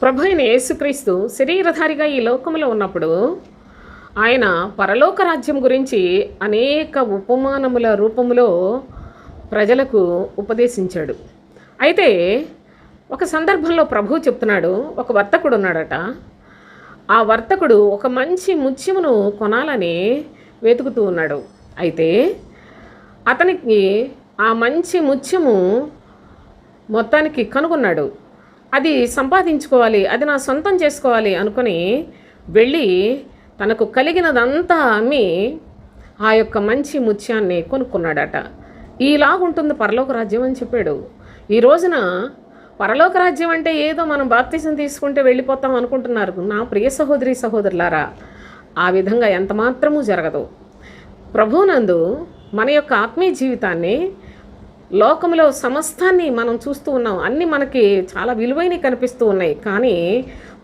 ప్రభు అయిన యేసుక్రీస్తు శరీరధారిగా ఈ లోకంలో ఉన్నప్పుడు ఆయన పరలోక రాజ్యం గురించి అనేక ఉపమానముల రూపంలో ప్రజలకు ఉపదేశించాడు. అయితే ఒక సందర్భంలో ప్రభువు చెప్తున్నాడు, ఒక వర్తకుడు ఉన్నాడట. ఆ వర్తకుడు ఒక మంచి ముత్యమును కొనాలని వెతుకుతూ ఉన్నాడు. అయితే అతనికి ఆ మంచి ముత్యము మొత్తానికి కనుగొన్నాడు. అది సంపాదించుకోవాలి, అది నా సొంతం చేసుకోవాలి అనుకుని వెళ్ళి తనకు కలిగినదంతా అమ్మి ఆ యొక్క మంచి ముత్యాన్ని కొనుక్కున్నాడట. ఈలాగుంటుంది పరలోక రాజ్యం అని చెప్పాడు. ఈ రోజున పరలోక రాజ్యం అంటే ఏదో మనం బాప్తిజం తీసుకుంటే వెళ్ళిపోతాం అనుకుంటున్నారు. నా ప్రియ సహోదరి సహోదరులారా, ఆ విధంగా ఎంత మాత్రమూ జరగదు. ప్రభువునందు మన యొక్క ఆత్మీయ జీవితాన్ని, లోకంలో సమస్తాన్ని మనం చూస్తూ ఉన్నాం. అన్నీ మనకి చాలా విలువైనవి కనిపిస్తూ ఉన్నాయి. కానీ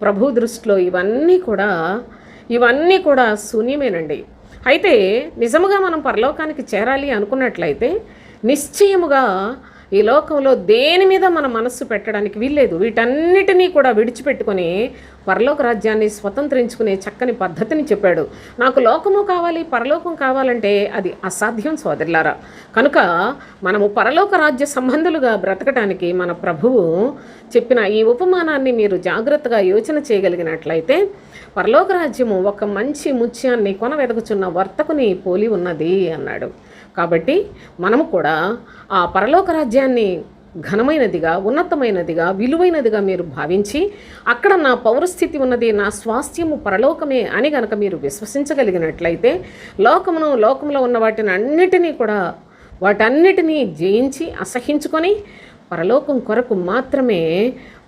ప్రభు దృష్టిలో ఇవన్నీ కూడా శూన్యమేనండి. అయితే నిజముగా మనం పరలోకానికి చేరాలి అనుకున్నట్లయితే నిశ్చయముగా ఈ లోకంలో దేని మీద మన మనస్సు పెట్టడానికి వీల్లేదు. వీటన్నిటినీ కూడా విడిచిపెట్టుకొని పరలోక రాజ్యాన్ని స్వతంత్రించుకునే చక్కని పద్ధతిని చెప్పాడు. నాకు లోకము కావాలి, పరలోకం కావాలంటే అది అసాధ్యం సోదరులారా. కనుక మనము పరలోక రాజ్య సంబంధులుగా బ్రతకడానికి మన ప్రభువు చెప్పిన ఈ ఉపమానాన్ని మీరు జాగ్రత్తగా యోచన చేయగలిగినట్లయితే పరలోక రాజ్యము ఒక మంచి ముత్యాన్ని కొనవెదకుచున్న వర్తకుని పోలి ఉన్నది అన్నాడు. కాబట్టి మనము కూడా ఆ పరలోక రాజ్యాన్ని ఘనమైనదిగా, ఉన్నతమైనదిగా, విలువైనదిగా మీరు భావించి అక్కడ నా పౌరస్థితి ఉన్నది, నా స్వాస్థ్యము పరలోకమే అని గనక మీరు విశ్వసించగలిగినట్లయితే లోకంలో ఉన్న వాటన్నిటినీ జయించి అసహించుకొని పరలోకం కొరకు మాత్రమే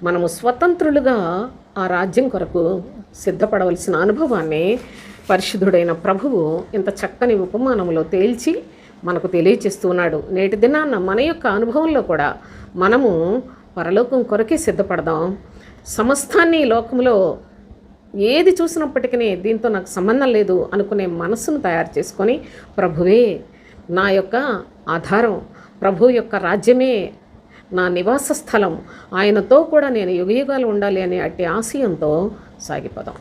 మనము స్వతంత్రులుగా ఆ రాజ్యం కొరకు సిద్ధపడవలసిన అనుభవాన్ని పరిశుద్ధుడైన ప్రభువు ఇంత చక్కని ఉపమానంలో తేల్చి మనకు తెలియచేస్తున్నాడు. నేటి దినాన్న మన యొక్క అనుభవంలో కూడా మనము పరలోకం కొరకే సిద్ధపడదాం. సమస్తాన్ని లోకంలో ఏది చూసినప్పటికీ దీంతో నాకు సంబంధం లేదు అనుకునే మనస్సును తయారు చేసుకొని ప్రభువే నా యొక్క ఆధారం, ప్రభు యొక్క రాజ్యమే నా నివాస స్థలం, ఆయనతో కూడా నేను యుగయుగాలు ఉండాలి అనే అట్టి ఆశయంతో సాగిపోదాం.